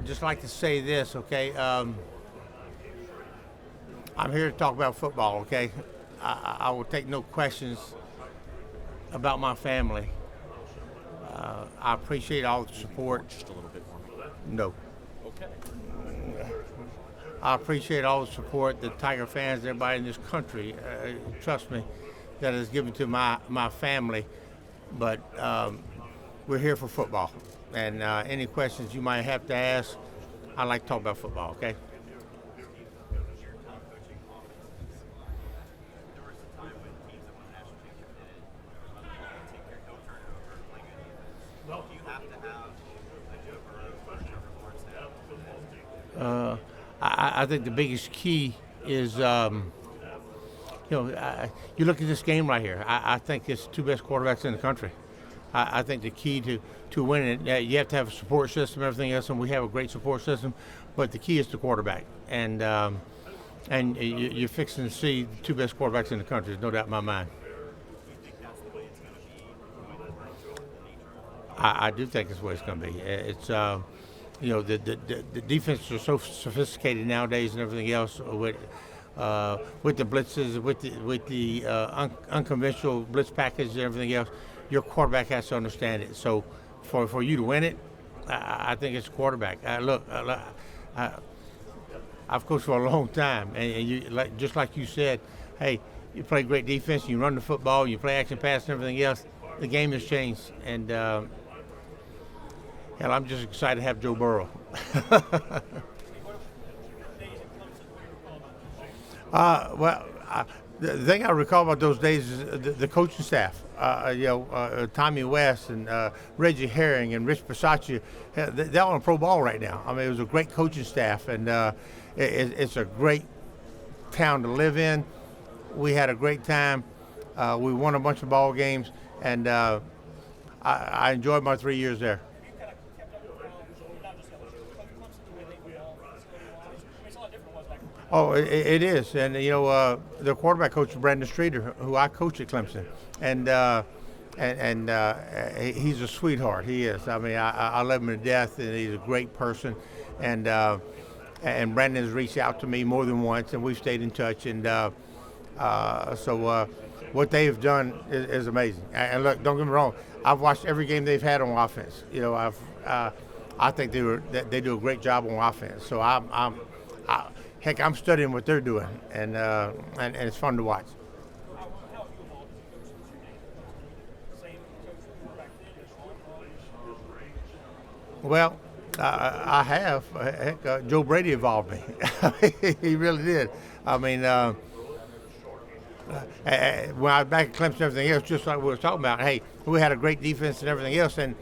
I'd just like to say this, okay? I'm here to talk about football, okay? I will take no questions about my family. I appreciate all the support. Just a little bit more. No. Okay. I appreciate all the support the Tiger fans, everybody in this country, trust me, that is given to my family. But we're here for football. And any questions you might have to ask, I'd like to talk about football, okay? I think the biggest key is, you look at this game right here. I think it's the two best quarterbacks in the country. I think the key to winning it, you have to have a support system, everything else, and we have a great support system. But the key is the quarterback, and you're fixing to see the two best quarterbacks in the country. There's no doubt in my mind. I do think it's the way it's going to be. It's the defenses are so sophisticated nowadays and everything else with the blitzes, with the unconventional blitz package and everything else. Your quarterback has to understand it. So for you to win it, I think it's quarterback. I've coached for a long time, and you just like you said, hey, you play great defense, you run the football, you play action pass and everything else. The game has changed, and hell, I'm just excited to have Joe Burrow. The thing I recall about those days is the coaching staff. Tommy West and Reggie Herring and Rich Bisaccia, they're on pro ball right now. I mean, it was a great coaching staff, and it's a great town to live in. We had a great time. We won a bunch of ball games, and I enjoyed my 3 years there. Oh, it is, and the quarterback coach is Brandon Streeter, who I coach at Clemson, and he's a sweetheart. He is. I mean, I love him to death, and he's a great person, and Brandon has reached out to me more than once, and we've stayed in touch, and so what they've done is amazing. And look, don't get me wrong, I've watched every game they've had on offense. I think they do a great job on offense. So I'm studying what they're doing, and it's fun to watch. When I was back at Clemson and everything else, just like we were talking about, hey, we had a great defense and everything else, and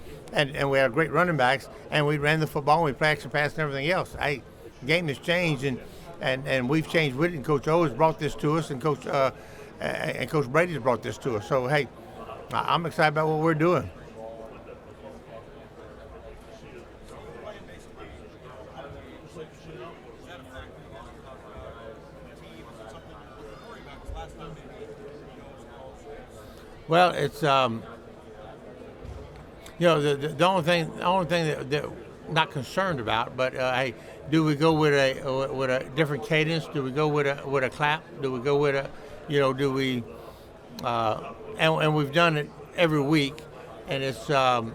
we had great running backs, and we ran the football, and we practiced pass and everything else. Hey, the game has changed, and we've changed with it, and Coach O has brought this to us, and Coach Brady has brought this to us. So, hey, I'm excited about what we're doing. Well, it's the only thing that not concerned about, but hey, do we go with a different cadence? Do we go with a clap? Do we go with and we've done it every week, and it's and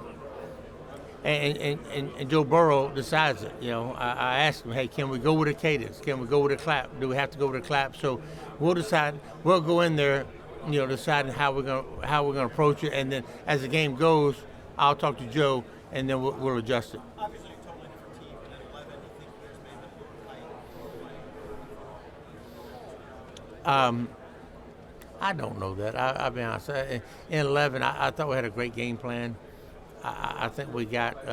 Joe Burrow decides it. I asked him, hey, can we go with a cadence? Can we go with a clap? Do we have to go with a clap? So we'll decide. We'll go in there, deciding how we're gonna approach it, and then as the game goes, I'll talk to Joe, and then we'll adjust it. Obviously, a totally different team. And at 11, you think there's maybe I don't know that. I'll be honest. In 11, I thought we had a great game plan. I think we got.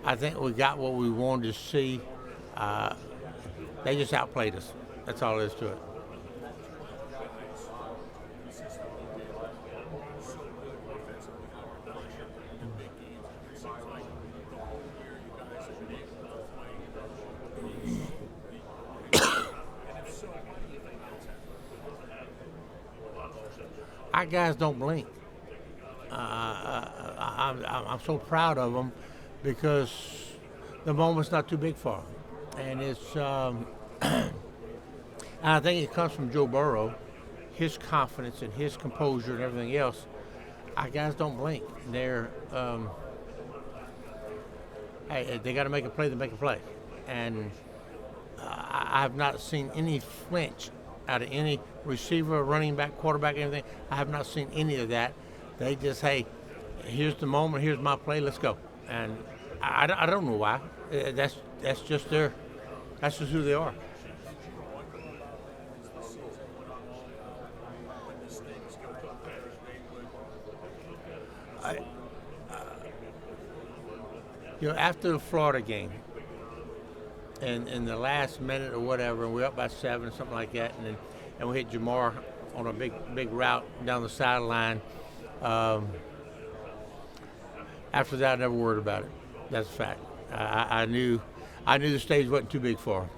I think we got what we wanted to see. They just outplayed us. That's all there is to it. Our guys don't blink. I'm so proud of them because the moment's not too big for him, and it's. And I think it comes from Joe Burrow, his confidence and his composure and everything else. Our guys don't blink. They're hey, they got to make a play. They make a play, and I have not seen any flinch out of any receiver, running back, quarterback, anything. I have not seen any of that. They just, hey, here's the moment, here's my play, let's go. And I don't know why. That's just that's just who they are. After the Florida game, and in the last minute or whatever, and we're up by 7 or something like that, and we hit Jamar on a big route down the sideline. After that, I never worried about it. That's a fact. I knew the stage wasn't too big for him.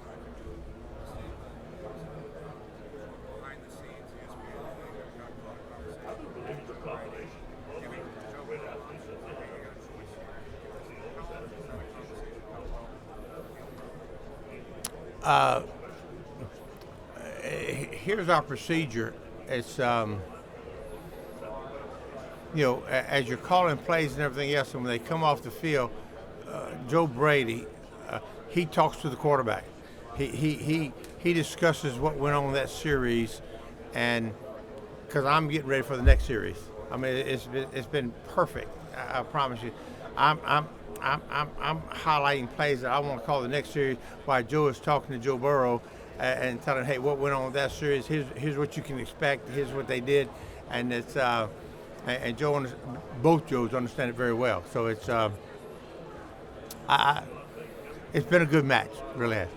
Here's our procedure. It's as you're calling plays and everything else, and when they come off the field, Joe Brady, he talks to the quarterback. He discusses what went on in that series, and because I'm getting ready for the next series. I mean, it's been perfect. I promise you. I'm highlighting plays that I want to call the next series while Joe is talking to Joe Burrow and telling him, hey, what went on with that series? Here's what you can expect. Here's what they did, and it's and both Joes understand it very well. So it's it's been a good match, really has.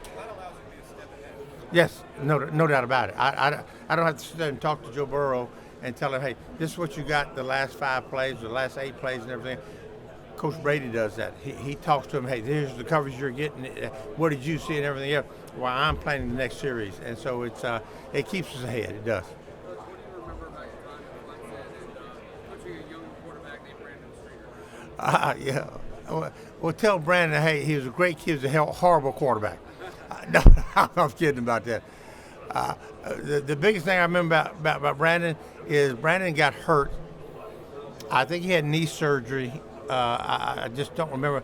Yes, no doubt about it. I don't have to sit there and talk to Joe Burrow and tell him, hey, this is what you got the last 5 plays, the last 8 plays, and everything. Coach Brady does that. He talks to him, hey, here's the coverage you're getting. What did you see and everything else? While I'm planning the next series. And so it keeps us ahead. It does. What do you remember about your time at Clemson and coaching a young quarterback named Brandon Streeter? Yeah. Well, tell Brandon, hey, he was a great kid. He was a horrible quarterback. No, I'm kidding about that. The biggest thing I remember about Brandon is Brandon got hurt. I think he had knee surgery. I just don't remember.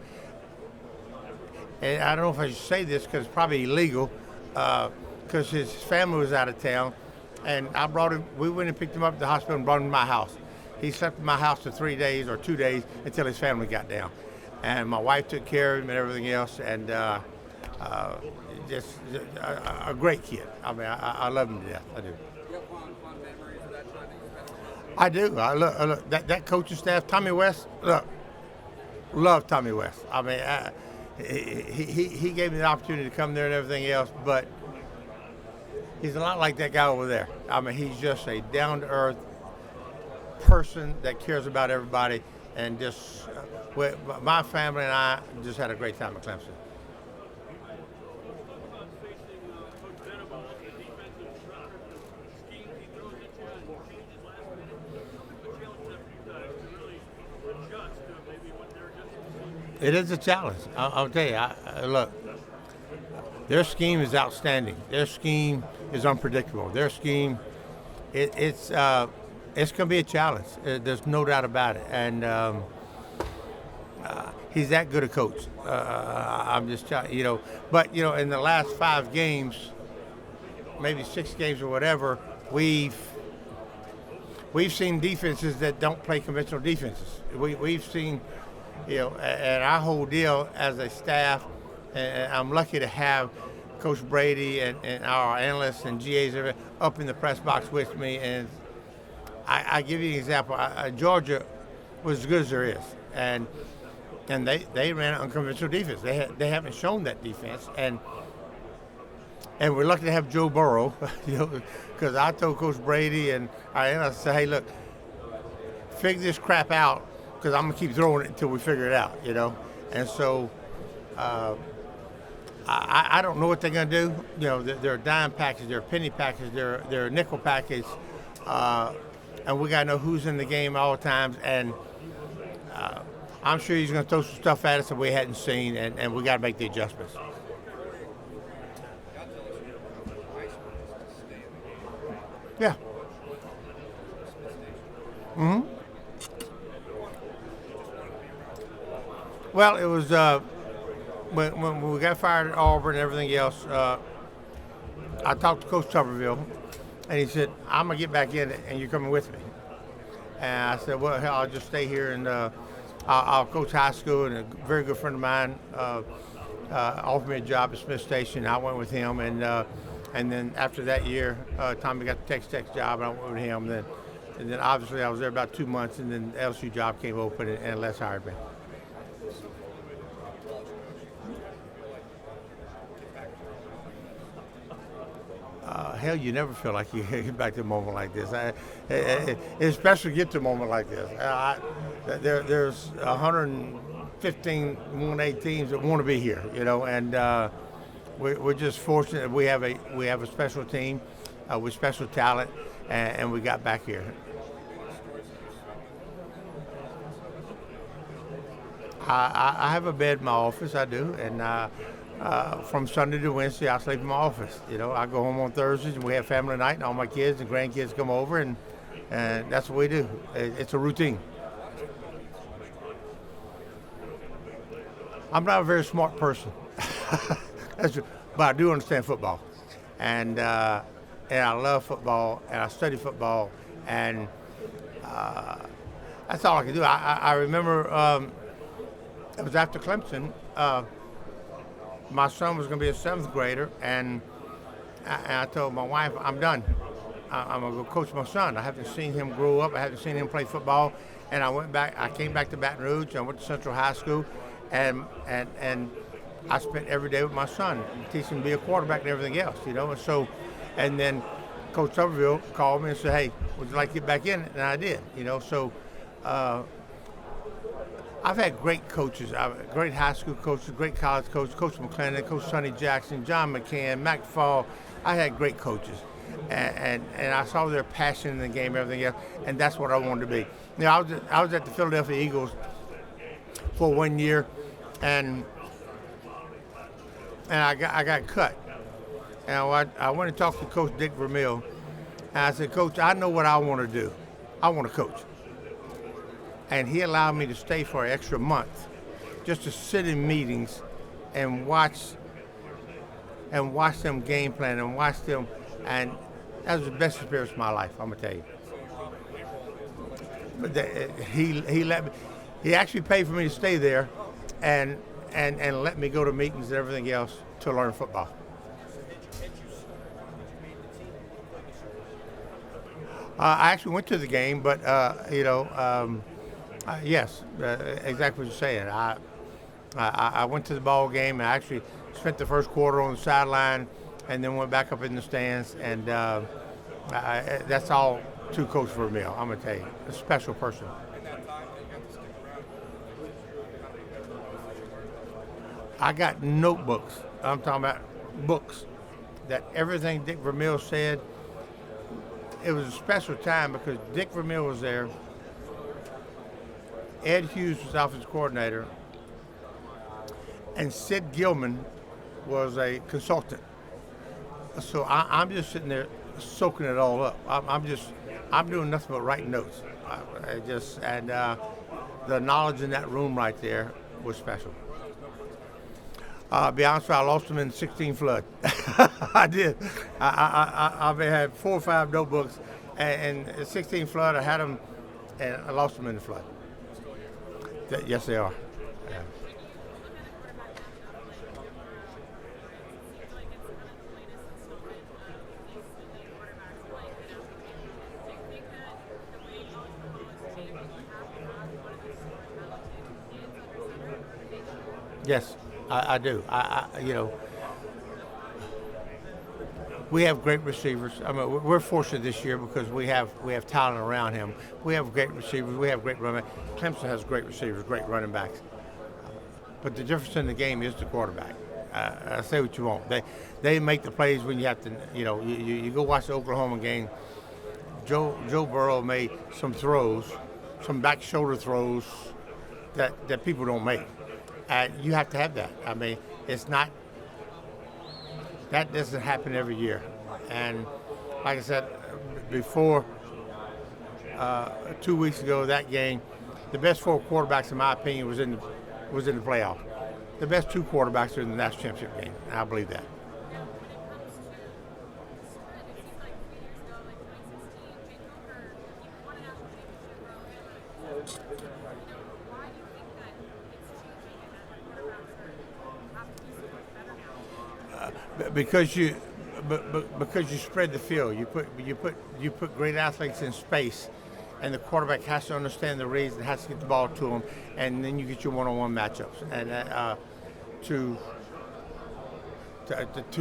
And I don't know if I should say this because it's probably illegal, because his family was out of town. And I brought him, we went and picked him up at the hospital and brought him to my house. He slept in my house for 3 days or 2 days until his family got down. And my wife took care of him and everything else. And just a great kid. I mean, I love him to death. I do. You have fond memories of that time that you spent with him? I do. Look, that coaching staff, Tommy West, love Tommy West. I mean, he gave me the opportunity to come there and everything else, but he's a lot like that guy over there. I mean, he's just a down-to-earth person that cares about everybody, and just my family and I just had a great time at Clemson. It is a challenge. I'll tell you. Look, their scheme is outstanding. Their scheme is unpredictable. Their scheme, it's going to be a challenge. There's no doubt about it. And he's that good a coach. I'm just telling you, But in the last 5 games, maybe 6 games or whatever, we've seen defenses that don't play conventional defenses. We've seen. And our whole deal as a staff, and I'm lucky to have Coach Brady and our analysts and GAs up in the press box with me. And I give you an example. Georgia was as good as there is, and they ran an unconventional defense. They haven't shown that defense, and we're lucky to have Joe Burrow, because I told Coach Brady and our analysts, say, hey, look, figure this crap out. Because I'm gonna keep throwing it until we figure it out, And so I don't know what they're gonna do. They're a dime package, they're a penny package, they're a nickel package, and we gotta know who's in the game all the times. And I'm sure he's going to throw some stuff at us that we hadn't seen, and we got to make the adjustments. Yeah. Hmm. Well, it was when we got fired at Auburn and everything else. I talked to Coach Tuberville, and he said, "I'm gonna get back in it, and you're coming with me." And I said, "Well, hell, I'll just stay here, and I'll coach high school." And a very good friend of mine offered me a job at Smith Station. I went with him, and then after that year, Tommy got the Texas Tech job, and I went with him. And then obviously I was there about 2 months, and then the LSU job came open, and Les hired me. Hell, you never feel like you get back to a moment like this. It's special to get to a moment like this. There's 115 1A teams that want to be here, and we're just fortunate that we have a special team with special talent, and we got back here. I have a bed in my office, I do, and from Sunday to Wednesday, I sleep in my office. I go home on Thursdays, and we have family night, and all my kids and grandkids come over, and that's what we do. It's a routine. I'm not a very smart person, but I do understand football, and I love football, and I study football, and that's all I can do. I remember it was after Clemson. My son was going to be a 7th grader, and I told my wife, I'm done. I'm going to go coach my son. I haven't seen him grow up. I haven't seen him play football. And I came back to Baton Rouge. I went to Central High School, and I spent every day with my son, teaching him to be a quarterback and everything else, and then Coach Tuberville called me and said, "Hey, would you like to get back in it?" And I did, I've had great coaches, great high school coaches, great college coaches, Coach McClendon, Coach Sonny Jackson, John McCann, Mac Fall. I had great coaches, and I saw their passion in the game, everything else, and that's what I wanted to be. I was at the Philadelphia Eagles for 1 year, and I got cut. And I went and talked to Coach Dick Vermeil, and I said, "Coach, I know what I want to do. I want to coach." And he allowed me to stay for an extra month, just to sit in meetings and watch them game plan and watch them, and that was the best experience of my life, I'm gonna tell you. But he let me. He actually paid for me to stay there, and let me go to meetings and everything else to learn football. I actually went to the game, but yes, exactly what you're saying. I went to the ball game, and I actually spent the first quarter on the sideline, and then went back up in the stands, and that's all to Coach Vermeil. I'm gonna tell you, a special person. I got notebooks. I'm talking about books that everything Dick Vermeil said. It was a special time because Dick Vermeil was there. Ed Hughes was offensive coordinator, and Sid Gilman was a consultant. So I'm just sitting there soaking it all up. I'm doing nothing but writing notes. The knowledge in that room right there was special. Be honest with you, I lost them in 16 flood. I did. I had 4 or 5 notebooks, and 16 flood, I had them, and I lost them in the flood. Yes, they are. Yeah. Yes, I do. We have great receivers. I mean, we're fortunate this year because we have talent around him. We have great receivers. We have great running backs. Clemson has great receivers, great running backs. But the difference in the game is the quarterback. I say what you want. They make the plays when you have to. You go watch the Oklahoma game. Joe Burrow made some throws, some back shoulder throws that people don't make. And you have to have that. I mean, it's not, that doesn't happen every year. And like I said before, 2 weeks ago, that game, the best 4 quarterbacks, in my opinion, was in the playoff. The best 2 quarterbacks are in the national championship game. And I believe that. Because you spread the field, you put great athletes in space, and the quarterback has to understand the reads and has to get the ball to them, and then you get your one-on-one matchups. And to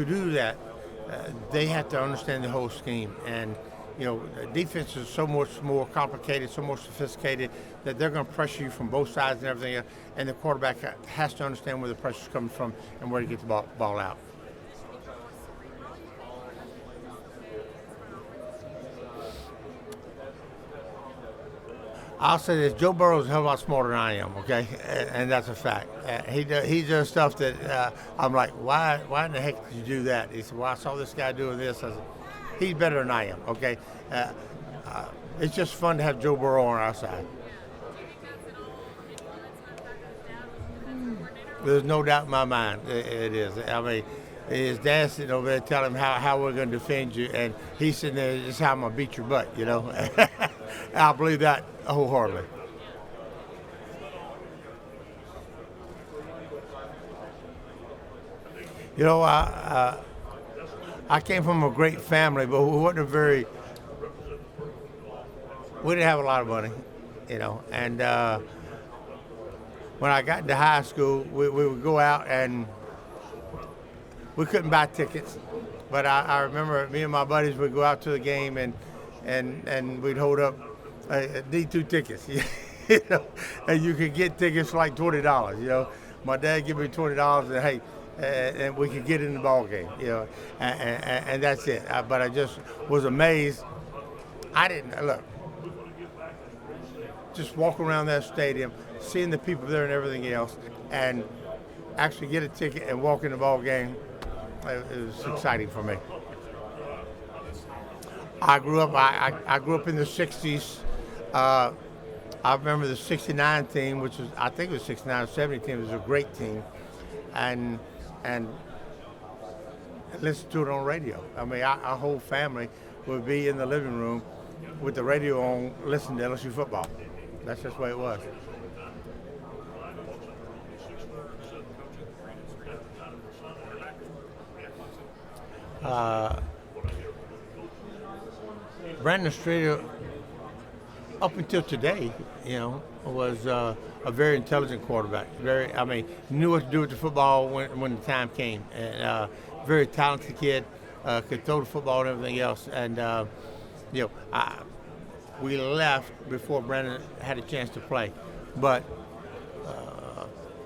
do that, they have to understand the whole scheme. And defense is so much more complicated, so more sophisticated that they're going to pressure you from both sides and everything else. And the quarterback has to understand where the pressure's coming from and where to get the ball out. I'll say this: Joe Burrow's a hell of a lot smarter than I am. Okay, and that's a fact. He does stuff that I'm like, why in the heck did you do that? He said, well, I saw this guy doing this. I said, he's better than I am. Okay, it's just fun to have Joe Burrow on our side. There's no doubt in my mind it is. I mean, his dad sitting over there telling him how we're going to defend you, and he's sitting there, this is how I'm going to beat your butt, I believe that wholeheartedly. I came from a great family, but we didn't have a lot of money, and when I got into high school, we would go out and we couldn't buy tickets, but I remember me and my buddies would go out to the game and we'd hold up D2 tickets, and you could get tickets for like $20. My dad gave me $20 and hey, and we could get in the ball game, and that's it. But I just was amazed. I didn't look. Just walk around that stadium, seeing the people there and everything else, and actually get a ticket and walk in the ball game. It was exciting for me. I grew up in the '60s. I remember the '69 team, which was, I think it was '69 or '70 team. It was a great team, and listen to it on radio. I mean, our whole family would be in the living room with the radio on, listening to LSU football. That's just the way it was. Brandon Streeter, up until today, was a very intelligent quarterback. Knew what to do with the football when the time came. And very talented kid, could throw the football and everything else. And we left before Brandon had a chance to play, but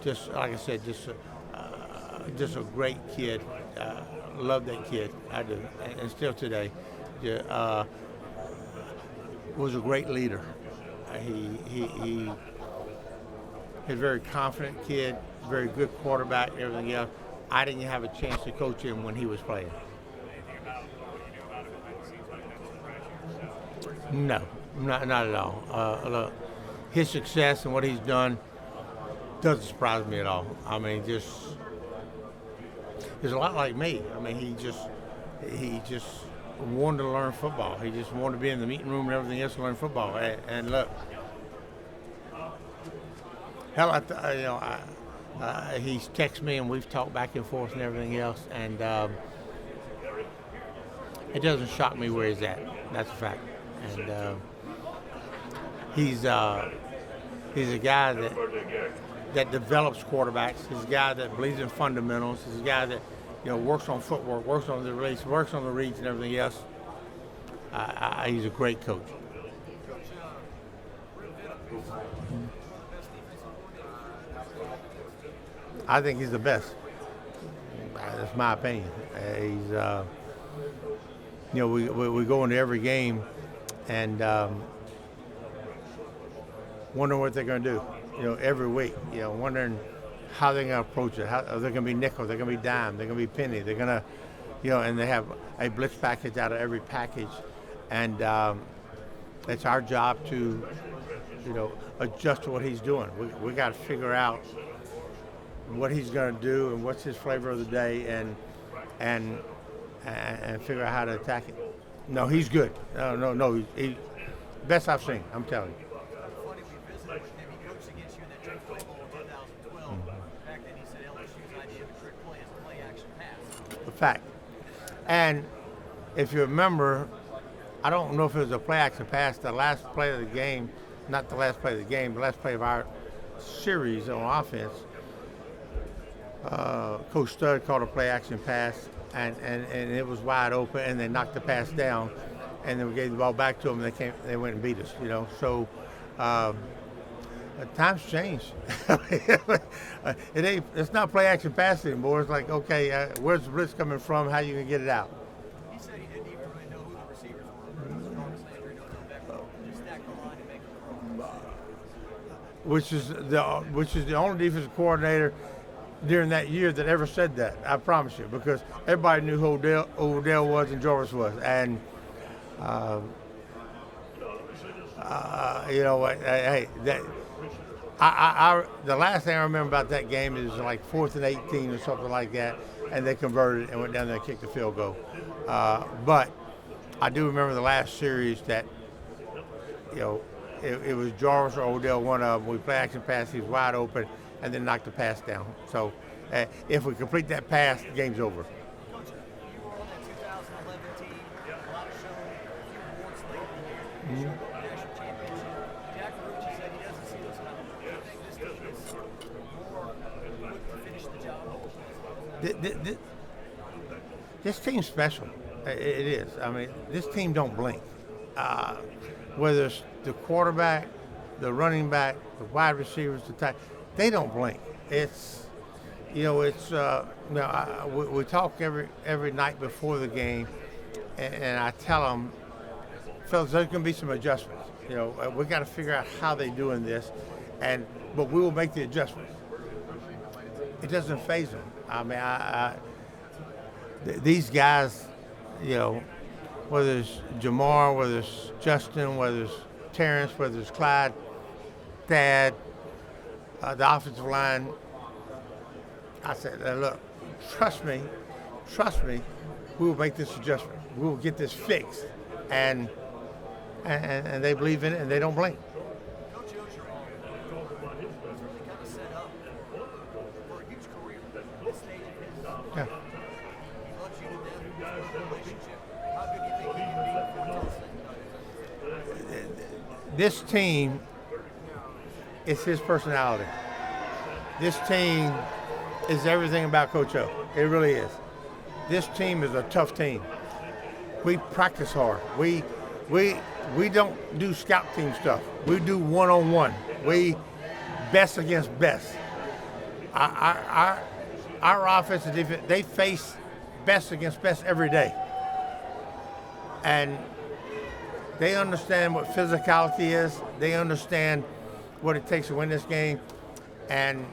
just like I said, just a great kid. Love that kid, I do, and still today. Was a great leader. He's a very confident kid, very good quarterback, everything else. I didn't have a chance to coach him when he was playing. No, not at all. Look, his success and what he's done doesn't surprise me at all. I mean, he's a lot like me. I mean, he just wanted to learn football. He just wanted to be in the meeting room and everything else to learn football. And look, hell, he's texted me and we've talked back and forth and everything else. And it doesn't shock me where he's at. That's a fact. And he's a guy that develops quarterbacks. He's a guy that believes in fundamentals. He's a guy that works on footwork, works on the release, works on the reads and everything else. He's a great coach. I think he's the best. That's my opinion. He's we go into every game and wonder what they're going to do. every week, wondering how they're going to approach it. How are they going to be nickel? They're going to be dime. They're going to be penny. They're going to, and they have a blitz package out of every package, and it's our job to, adjust to what he's doing. We got to figure out what he's going to do and what's his flavor of the day, and figure out how to attack it. No, he's good. No, he best I've seen. I'm telling you. Funny, we visited with him. He coached against you in that Dream Football in 2012. Back then, he said LSU's idea of a trick play is a play action pass. The fact. And if you remember, I don't know if it was a play action pass, the last play of the game, not the last play of the game, the last play of our series on offense, Coach Stud called a play action pass, and it was wide open, and they knocked the pass down, and then we gave the ball back to them, and they went and beat us, So times change. It's not play action pass anymore. It's like, okay, where's the blitz coming from? How you gonna get it out? He said he didn't even really know who the receivers were. He was strong Sanders, no back. Just stack the line and make them throw. Which is the only defensive coordinator during that year that ever said that. I promise you, because everybody knew who Odell was and Jarvis was, and hey, that. The last thing I remember about that game is like 4th and 18 or something like that, and they converted and went down there and kicked the field goal. But I do remember the last series that, it was Jarvis or Odell, one of them. We play action pass, he was wide open, and then knocked the pass down. So if we complete that pass, the game's over. Coach, you were on that 2011 team. A lot of showing a few awards late in the year. You showed up national championship. Jack Rucci said he doesn't see those coming. Do you think this team is more equipped to finish the job? This team's special. It is. I mean, this team don't blink. Whether it's the quarterback, the running back, the wide receivers, the tight, they don't blink. It's, we talk every night before the game, and I tell them, fellas, there's going to be some adjustments. We got to figure out how they're doing this, but we will make the adjustments. It doesn't faze them. I mean, these guys, whether it's Jamar, whether it's Justin, whether it's Terrence, whether it's Clyde, Thad, the offensive line, I said, look, trust me, we will make this adjustment. We will get this fixed. And they believe in it, and they don't blink. Coach Ogeron was really kind of set up for a huge career at this stage of his Yeah. He loves you to death. He has a relationship. How good do you think he can be before it's all said and done? This team is his personality. This team is everything about Coach O. It really is. This team is a tough team. We practice hard. We don't do scout team stuff. We do one-on-one. We best against best. Our offensive defense, they face best against best every day. And they understand what physicality is. They understand what it takes to win this game. And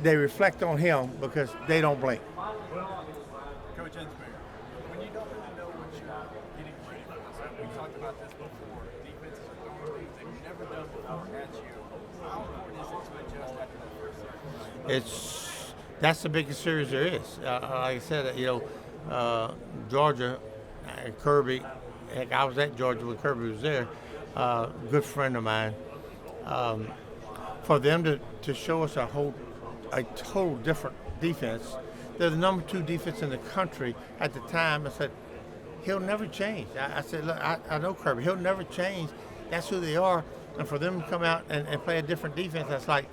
they reflect on him because they don't blink. Coach Ensminger, when you don't really know what you're getting ready for, so we talked about this before, defenses are throwing things they've never done before at you. How important is it to adjust after that first series? That's the biggest series there is. Like I said, Georgia, Kirby, heck, I was at Georgia when Kirby was there, good friend of mine. For them to show us a total different defense. They're the number 2 defense in the country at the time. I said, he'll never change. I said, look, I know Kirby. He'll never change. That's who they are. And for them to come out and play a different defense, that's like,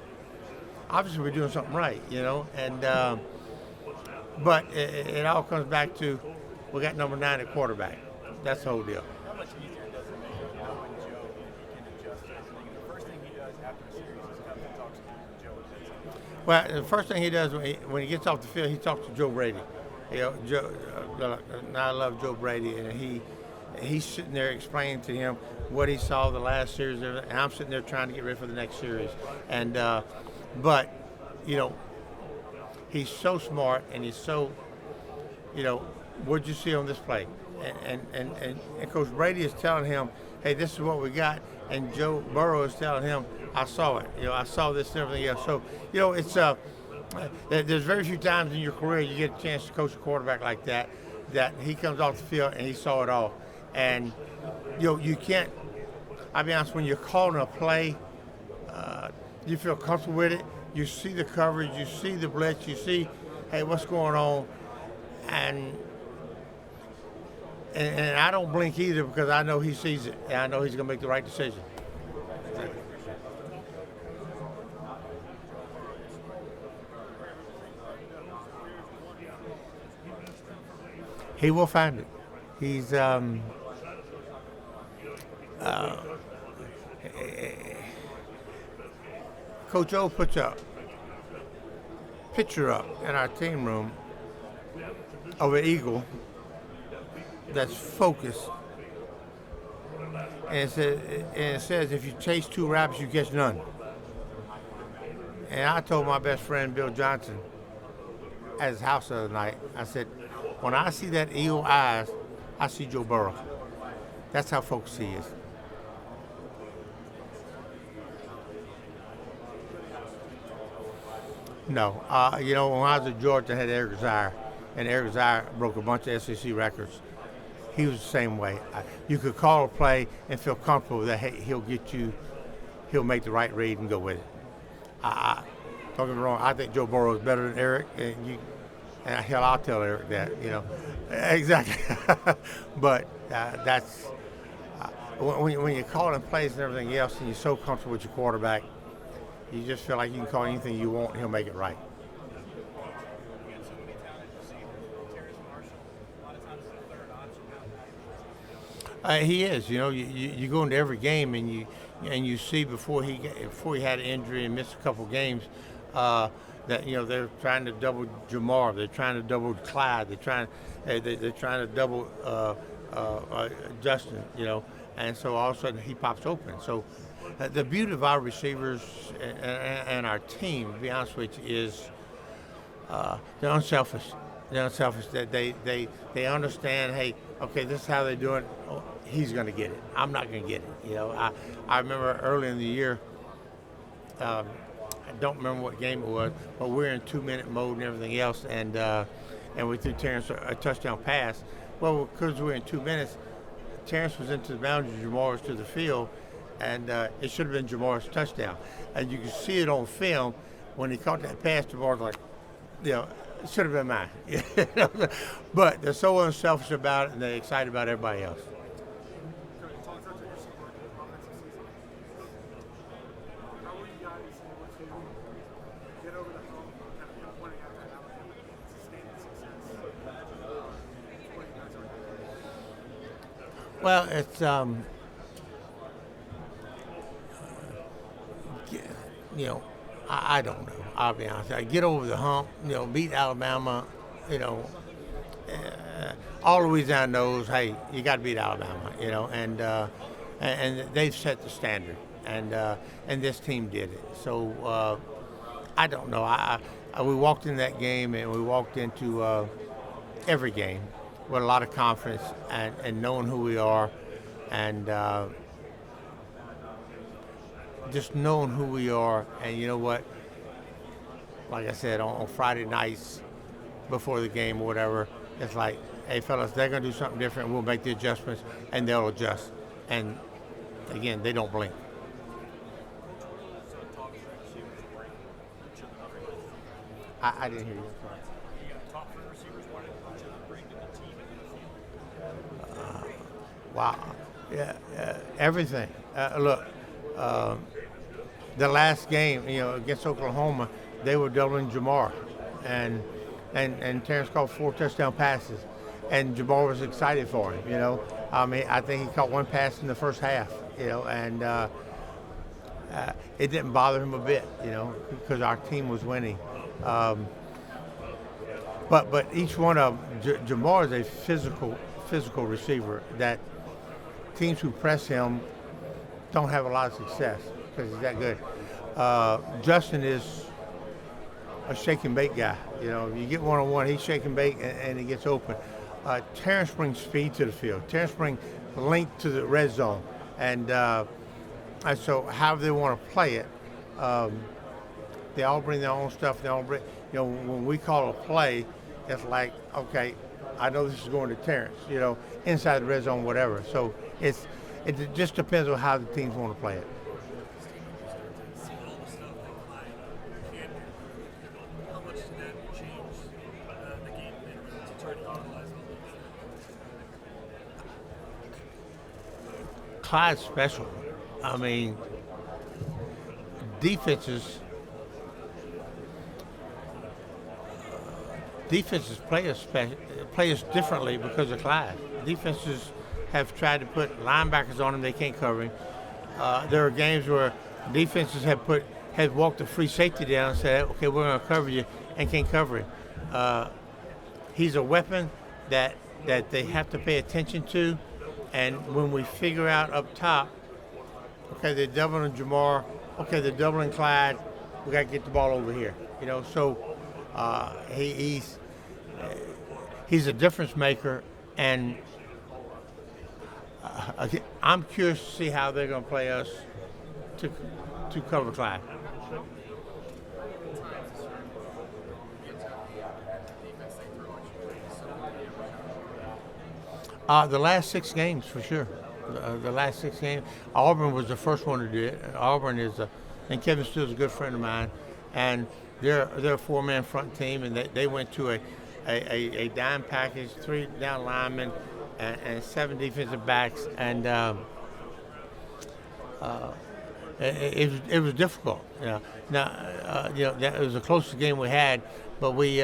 obviously we're doing something right, And but it all comes back to we got number 9 at quarterback. That's the whole deal. How much easier does it make it knowing Joe can adjust to everything? And the first thing he does after the series is come and talks to Joe and says, Well, the first thing he does when he gets off the field, he talks to Joe Brady. Joe, and I love Joe Brady, and he's sitting there explaining to him what he saw the last series, and I'm sitting there trying to get ready for the next series. And but you know, he's so smart, and he's so, you know, what'd you see on this play? And Coach Brady is telling him, hey, this is what we got, and Joe Burrow is telling him, I saw it. You know, I saw this and everything else. So, you know, it's there's very few times in your career you get a chance to coach a quarterback like that he comes off the field and he saw it all. And you know, you can't. I'll be honest, when you're calling a play, you feel comfortable with it. You see the coverage, you see the blitz, you see, hey, what's going on, and I don't blink either because I know he sees it and I know he's going to make the right decision. He will find it. He's Coach O puts a picture up in our team room of an eagle that's focused, and it says if you chase 2 rabbits, you catch none. And I told my best friend Bill Johnson at his house the other night, I said, when I see that eagle eyes, I see Joe Burrow. That's how focused he is. No, you know, when I was at Georgia, I had Eric Zaire, and Eric Zaire broke a bunch of SEC records. He was the same way. You could call a play and feel comfortable that hey, he'll make the right read and go with it. Don't get me wrong, I think Joe Burrow is better than Eric, and hell, I'll tell Eric that, you know, exactly. But that's when you're calling plays and everything else, and you're so comfortable with your quarterback, you just feel like you can call anything you want, and he'll make it right. He is. You know, you go into every game and you see before he had an injury and missed a couple games that you know they're trying to double Jamar, they're trying to double Clyde, they're trying to double Justin. You know, and so all of a sudden he pops open. So the beauty of our receivers and our team, to be honest with you, is they're unselfish. They're unselfish. That they understand. Hey, okay, this is how they do it. Oh, he's going to get it. I'm not going to get it. You know, I remember early in the year. I don't remember what game it was, but we're in 2-minute mode and everything else, and we threw Terrence a touchdown pass. Well, because we're in 2 minutes, Terrence was into the boundary, Jamar was to the field, and it should have been Jamar's touchdown. And you can see it on film when he caught that pass. Jamar was like, you know, it should have been mine. But they're so unselfish about it, and they're excited about everybody else. Well, it's you know, I don't know. I'll be honest. I get over the hump. You know, beat Alabama. You know, all Louisiana knows. Hey, you got to beat Alabama. You know, and they've set the standard, and this team did it. So I don't know. We walked in that game, and we walked into every game with a lot of confidence and knowing who we are, and just knowing who we are. And you know what? Like I said, on Friday nights before the game or whatever, it's like, hey, fellas, they're going to do something different. We'll make the adjustments, and they'll adjust. And, again, they don't blink. I didn't hear you. Sorry. Wow. Yeah, everything. Look, the last game, you know, against Oklahoma, they were doubling Jamar, and Terrence caught 4 touchdown passes, and Jamar was excited for him. You know, I mean, I think he caught 1 pass in the first half. You know, and it didn't bother him a bit. You know, because our team was winning. But each one of Jamar is a physical receiver that teams who press him don't have a lot of success because he's that good. Justin is a shake and bake guy. You know, you get one-on-one, he's shake and bake, and he gets open. Terrence brings speed to the field. Terrence brings length to the red zone, and so however they want to play it, they all bring their own stuff. They all bring, you know, when we call a play, it's like, okay, I know this is going to Terrence, you know, inside the red zone, whatever. So it just depends on how the teams want to play it. See all the stuff that Clyde can do. How much did that change the game plan to try to utilize all those? Clyde's special. I mean, defenses play us differently because of Clyde. Defenses have tried to put linebackers on him; they can't cover him. There are games where defenses have walked the free safety down and said, "Okay, we're going to cover you," and can't cover him. He's a weapon that they have to pay attention to, and when we figure out up top, okay, they're doubling Jamar, okay, they're doubling Clyde, we got to get the ball over here. You know, so he's a difference maker, and I'm curious to see how they're going to play us to cover Clyde. The last 6 games, for sure. The last 6 games. Auburn was the first one to do it. Auburn and Kevin Steele's a good friend of mine, and they're a 4-man front team, and they went to a dime package, 3 down linemen, and 7 defensive backs, and it was difficult. You know. Now, that was the closest game we had, but we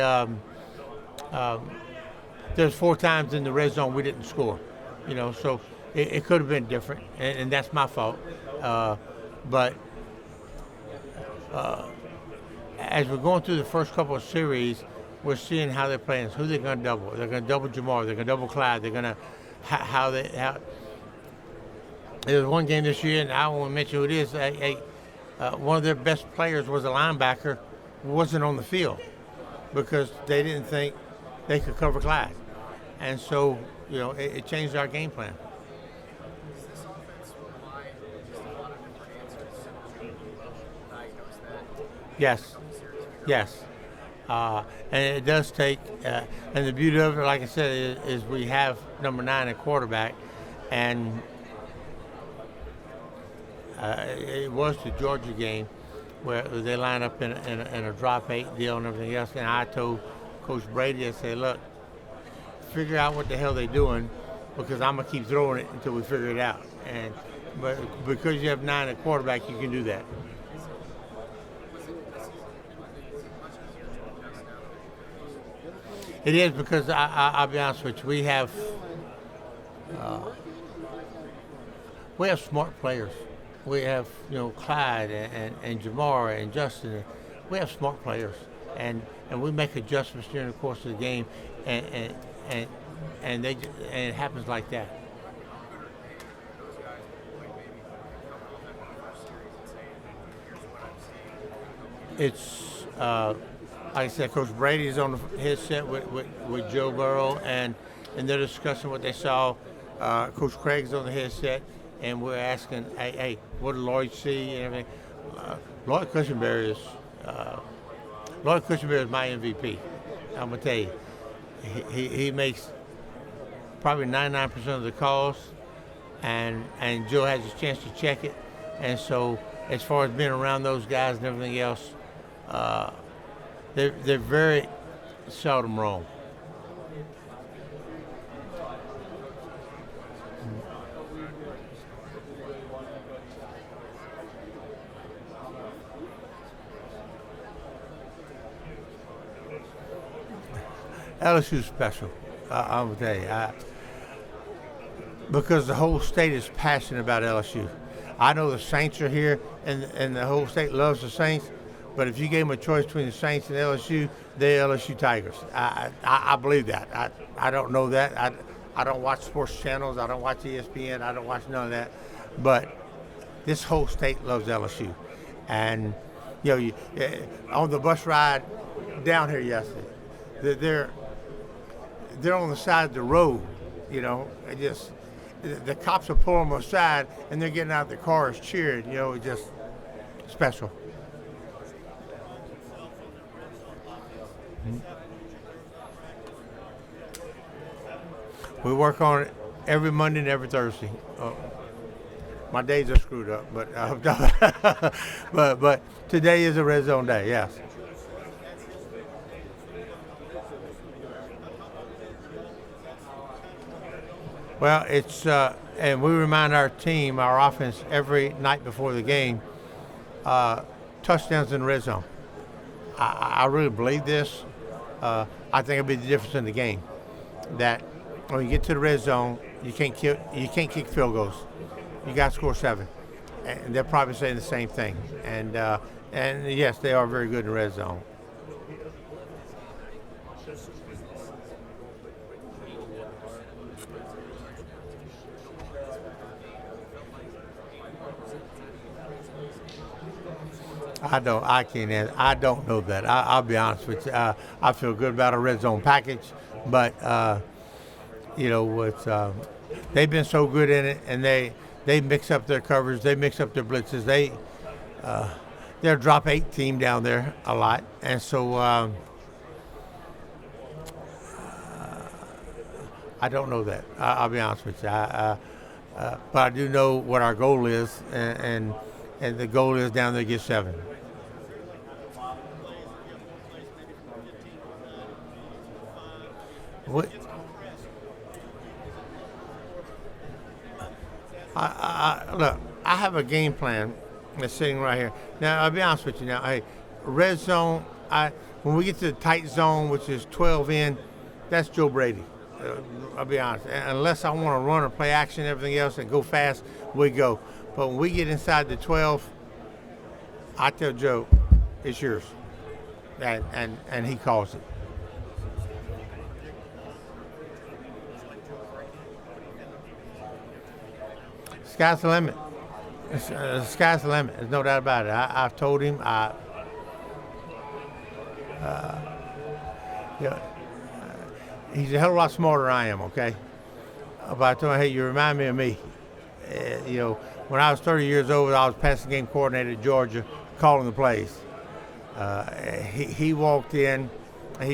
there's 4 times in the red zone we didn't score. You know, so it could have been different, and that's my fault. But as we're going through the first couple of series, we're seeing how they're playing, who they're going to double. They're going to double Jamar. They're going to double Clyde. They're going to how. There was one game this year, and I won't mention who it is. One of their best players was a linebacker, who wasn't on the field because they didn't think they could cover Clyde, and so it changed our game plan. Does this offense rely just a lot of different answers? Diagnose that. Yes. And it does take, and the beauty of it, like I said, is we have number 9 at quarterback, and it was the Georgia game where they line up in a drop 8 deal and everything else, and I told Coach Brady, I said, look, figure out what the hell they're doing, because I'm gonna keep throwing it until we figure it out. But because you have 9 at quarterback, you can do that. It is, because I'll be honest with you, we have smart players. We have Clyde and Jamar and Justin. We have smart players, and we make adjustments during the course of the game, and it happens like that. It's like I said, Coach Brady's on the headset with Joe Burrow, and they're discussing what they saw. Coach Craig's on the headset, and we're asking, hey, what did Lloyd see and everything? Lloyd Cushenberry is my MVP. I'm gonna tell you, he makes probably 99% of the calls, and Joe has a chance to check it. And so, as far as being around those guys and everything else, they're very seldom wrong. LSU's special, I'm gonna tell you, because the whole state is passionate about LSU. I know the Saints are here, and the whole state loves the Saints. But if you gave them a choice between the Saints and LSU, they're LSU Tigers. I believe that. I don't know that. I don't watch sports channels. I don't watch ESPN. I don't watch none of that. But this whole state loves LSU. And, on the bus ride down here yesterday, they're on the side of the road, and just the cops are pulling them aside, and they're getting out of the cars cheering, it's just special. We work on it every Monday and every Thursday. My days are screwed up, but today is a red zone day. Yes. Well, it's and we remind our team, our offense, every night before the game, touchdowns in the red zone. I really believe this. I think it'll be the difference in the game. That when you get to the red zone, you can't kick field goals. You got to score 7, and they're probably saying the same thing. And yes, they are very good in the red zone. I don't know that. I'll be honest with you. I feel good about a red zone package, but they've been so good in it, and they mix up their covers, they mix up their blitzes. They're a drop 8 team down there a lot, and so I don't know that. I'll be honest with you. But I do know what our goal is, and the goal is down there to get 7. What? Look, I have a game plan that's sitting right here. Now, I'll be honest with you now. Hey, red zone, when we get to the tight zone, which is 12 in, that's Joe Brady. I'll be honest. Unless I want to run or play action and everything else and go fast, we go. But when we get inside the 12, I tell Joe, it's yours. And he calls it. Sky's the limit. Sky's the limit. There's no doubt about it. I've told him. He's a hell of a lot smarter than I am. Okay, but I told him, hey, you remind me of me. When I was 30 years old, I was passing game coordinator at Georgia, calling the plays. He walked in, and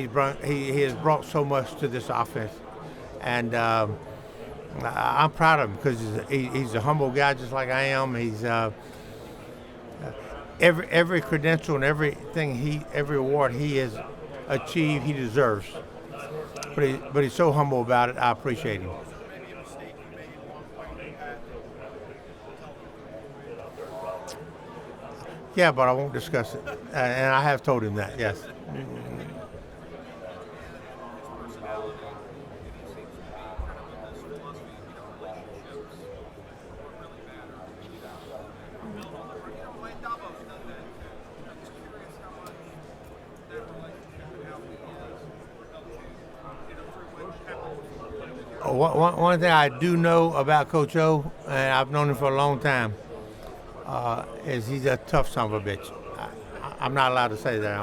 he has brought so much to this offense, and I'm proud of him because he's a humble guy just like I am. He's every credential and every award he has achieved, he deserves. But he's so humble about it. I appreciate him. Yeah, but I won't discuss it, and I have told him that. Yes. One thing I do know about Coach O, and I've known him for a long time, is he's a tough son of a bitch. I'm not allowed to say that.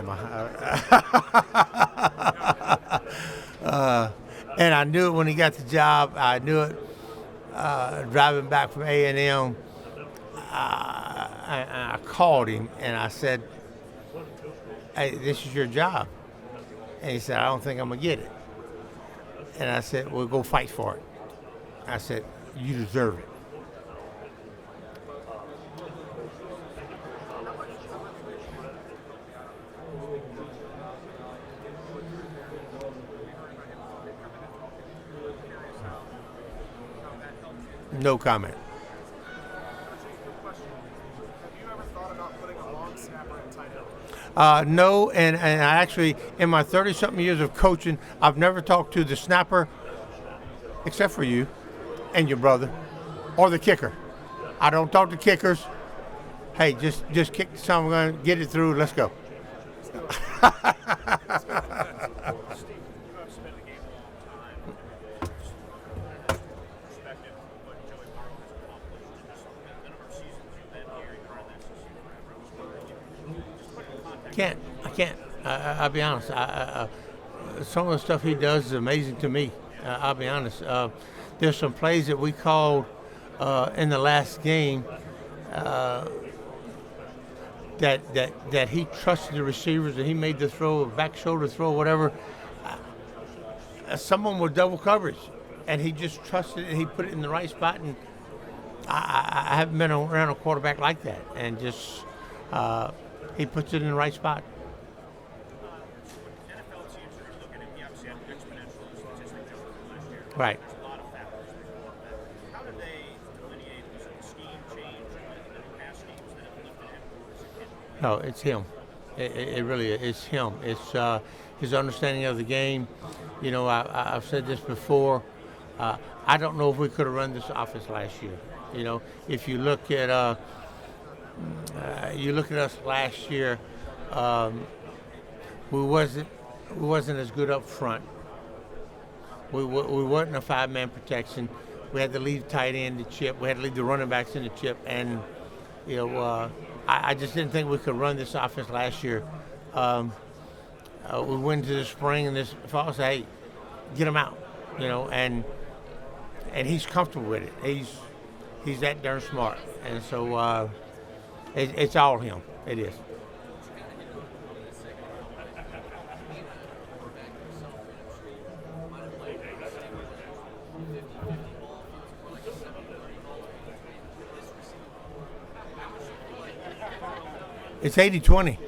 And I knew it when he got the job. I knew it driving back from A&M. I called him and I said, hey, this is your job. And he said, I don't think I'm going to get it. And I said, well, go fight for it. I said, you deserve it. No comment. No, and I actually, in my 30-something years of coaching, I've never talked to the snapper, except for you and your brother, or the kicker. I don't talk to kickers. Hey, just kick something, get it through, let's go. I'll be honest. Some of the stuff he does is amazing to me. I'll be honest. There's some plays that we called in the last game that he trusted the receivers, and he made the throw, a back shoulder throw, whatever. Someone with double coverage, and he just trusted it, and he put it in the right spot. And I haven't been around a quarterback like that, and just he puts it in the right spot. NFL teams are going to look at him. He obviously had an exponential statistic jump from last year. Right. There's a lot of factors for the quarterback. How do they delineate the scheme change and the new pass schemes that have lifted him? Or is it him? No, it's him. It really is. It's him. It's his understanding of the game. You know, I've said this before. I don't know if we could have run this offense last year. You know, if you look at us last year, we wasn't as good up front. We weren't a 5-man protection. We had to leave tight end the chip. We had to leave the running backs in the chip, and you know, I just didn't think we could run this offense last year. We went into the spring and this fall, say, hey, get him out, you know, and he's comfortable with it. He's that darn smart, and so it's all him. It is. It's 80-20.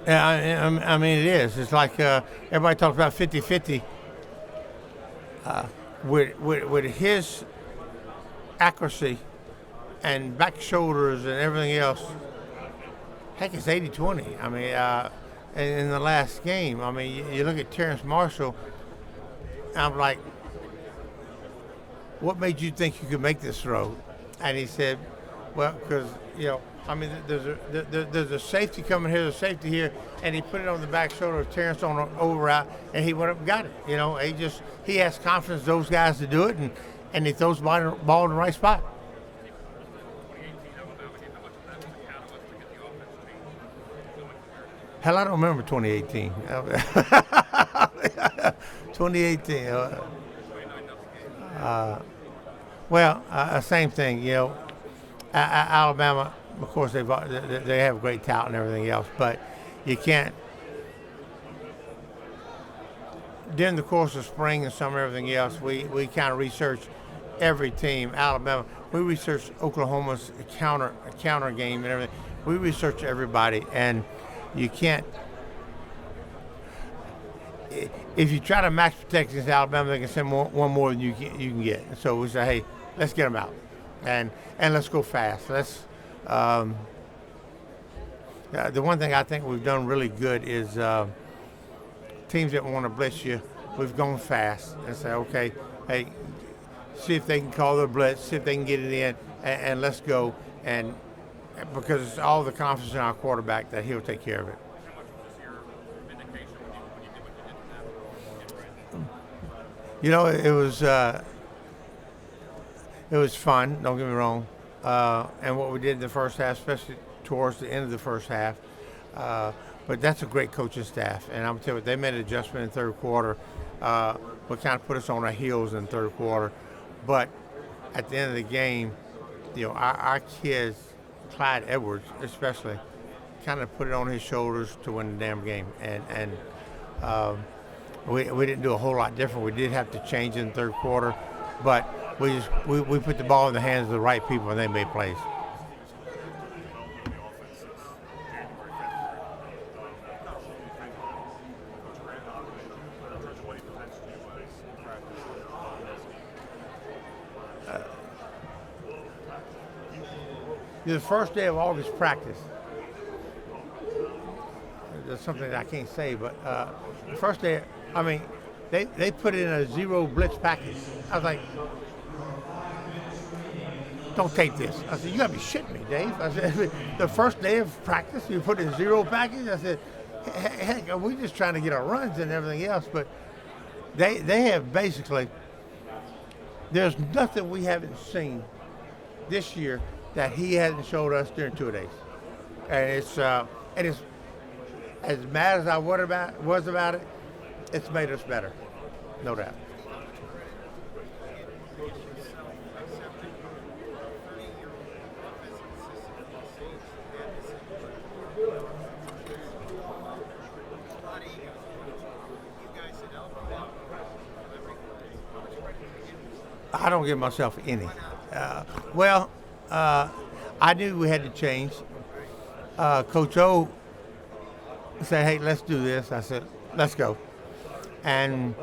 I mean, it is. It's like everybody talks about 50-50. With his accuracy and back shoulders and everything else, heck, it's 80-20. I mean, in the last game, I mean, you look at Terrence Marshall, I'm like, what made you think you could make this throw? And he said, well, because, you know, I mean, there's a safety coming here, there's a safety here, and he put it on the back shoulder of Terrence on an over route, and he went up and got it. You know, he has confidence those guys to do it, and he throws the ball in the right spot. Hell, I don't remember 2018. 2018. Same thing. You know, Alabama. Of course, they have great talent and everything else, but you can't. During the course of spring and summer, everything else, we kind of research every team. Alabama, we research Oklahoma's counter game and everything. We research everybody, and you can't. If you try to max protect against Alabama, they can send one more than you can get. So we say, hey, let's get them out, and let's go fast. The one thing I think we've done really good is teams that want to blitz you, we've gone fast and say, okay, hey, see if they can call their blitz, see if they can get it in, and let's go. And because it's all the confidence in our quarterback that he'll take care of it. How much was your vindication when you did what you did to them? You know, it was fun. Don't get me wrong. And what we did in the first half, especially towards the end of the first half, but that's a great coaching staff. And I'm telling you, they made an adjustment in the third quarter. What kind of put us on our heels in the third quarter. But at the end of the game, you know, our kids, Clyde Edwards especially, kind of put it on his shoulders to win the damn game. And we didn't do a whole lot different. We did have to change in the third quarter, but we put the ball in the hands of the right people and they made plays. The first day of August practice. There's something that I can't say, but the first day, I mean, they put in a zero blitz package. I was like, don't take this. I said, you gotta be shitting me, Dave. I said, the first day of practice, you put in zero package? I said, heck, we're just trying to get our runs and everything else, but they have basically, there's nothing we haven't seen this year that he hasn't showed us during 2 days. And as mad as I was about it, it's made us better, no doubt. I don't give myself any. Well, I knew we had to change. Coach O said, "Hey, let's do this." I said, "Let's go." And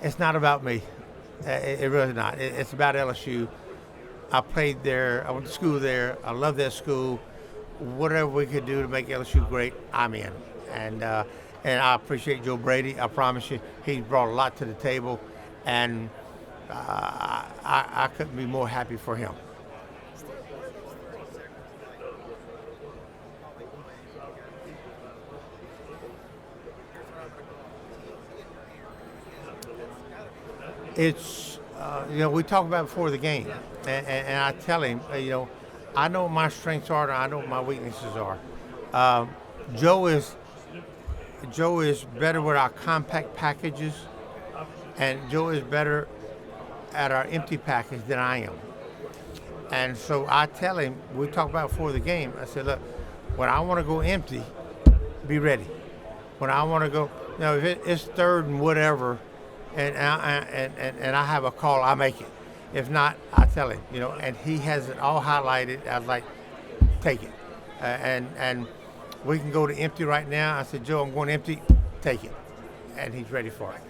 it's not about me. It really not. It's about LSU. I played there. I went to school there. I love that school. Whatever we could do to make LSU great, I'm in. And I appreciate Joe Brady. I promise you, he brought a lot to the table, and I couldn't be more happy for him. It's, we talk about it before the game, and I tell him, I know what my strengths are, and I know what my weaknesses are. Joe is better with our compact packages, and Joe is better at our empty package than I am. And so I tell him, we talk about it before the game, I said, look, when I want to go empty, be ready. When I want to go, if it's third and whatever, and I have a call, I make it. If not, I tell him, and he has it all highlighted. I was like, take it. And we can go to empty right now. I said, Joe, I'm going empty. Take it. And he's ready for it.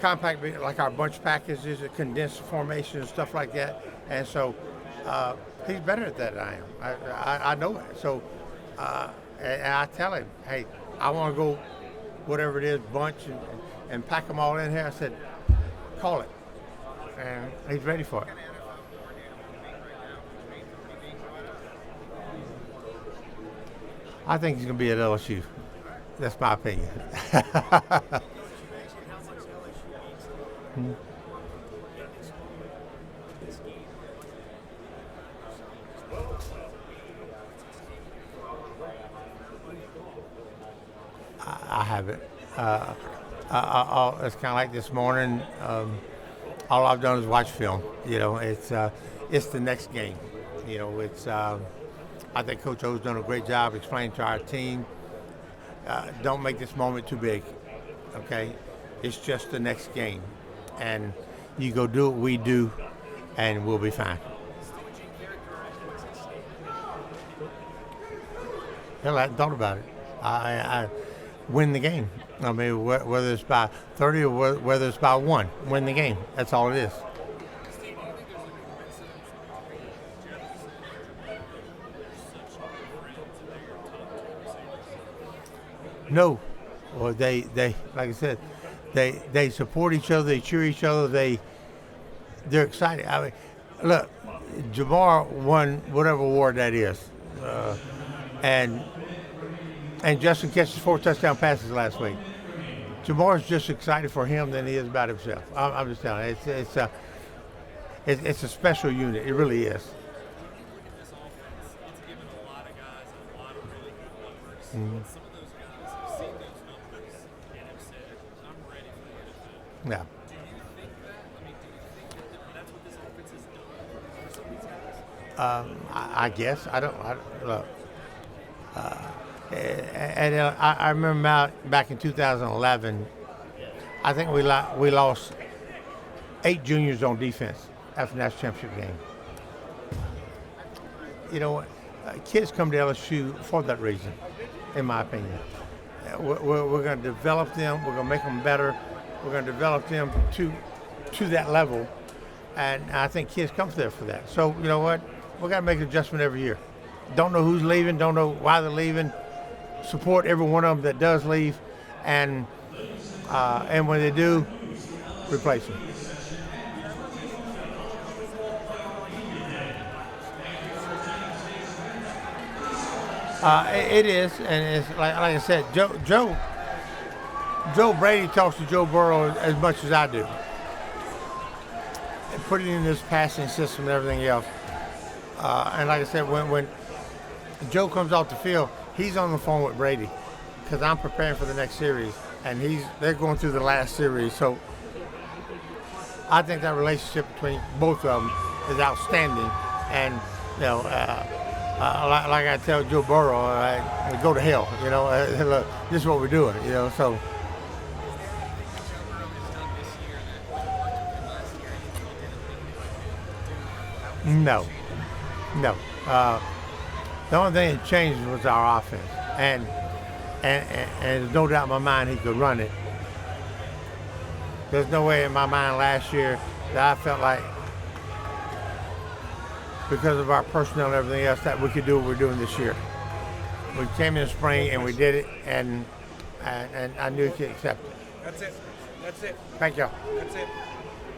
Compact, like our bunch packages, condensed formation and stuff like that. And so he's better at that than I am. I know it. So and I tell him, hey, I want to go whatever it is, bunch, and pack them all in here. I said, call it. And he's ready for it. I think he's going to be at LSU. That's my opinion. I haven't. It's kind of like this morning. All I've done is watch film. It's the next game. I think Coach O's done a great job explaining to our team, don't make this moment too big, okay? It's just the next game. And you go do what we do, and we'll be fine. Hell, I hadn't thought about it. I win the game. I mean, whether it's by 30 or whether it's by 1, win the game. That's all it is. No. Well, they like I said, they support each other, they cheer each other, they're excited. I mean, look, Jamar won whatever award that is, and Justin catches 4 touchdown passes last week. Jamar's just excited for him than he is about himself. I'm just telling you, it's a special unit. It really is. Mm-hmm. Yeah. I guess I don't look. And I remember back in 2011. I think we lost 8 juniors on defense after the national championship game. Kids come to LSU for that reason, in my opinion. We're going to develop them. We're going to make them better. We're going to develop them to that level, and I think kids come there for that. So you know what? We got to make an adjustment every year. Don't know who's leaving. Don't know why they're leaving. Support every one of them that does leave, and when they do, replace them. It is, and it's like I said, Joe Brady talks to Joe Burrow as much as I do. And putting in this passing system and everything else, And like I said, when Joe comes off the field, he's on the phone with Brady because I'm preparing for the next series, and they're going through the last series. So I think that relationship between both of them is outstanding. And like I tell Joe Burrow, go to hell. Look, this is what we're doing. So. No. The only thing that changed was our offense, and there's no doubt in my mind he could run it. There's no way in my mind last year that I felt like, because of our personnel and everything else, that we could do what we're doing this year. We came in the spring and we did it, and I knew he could accept it. That's it. Thank you. That's it.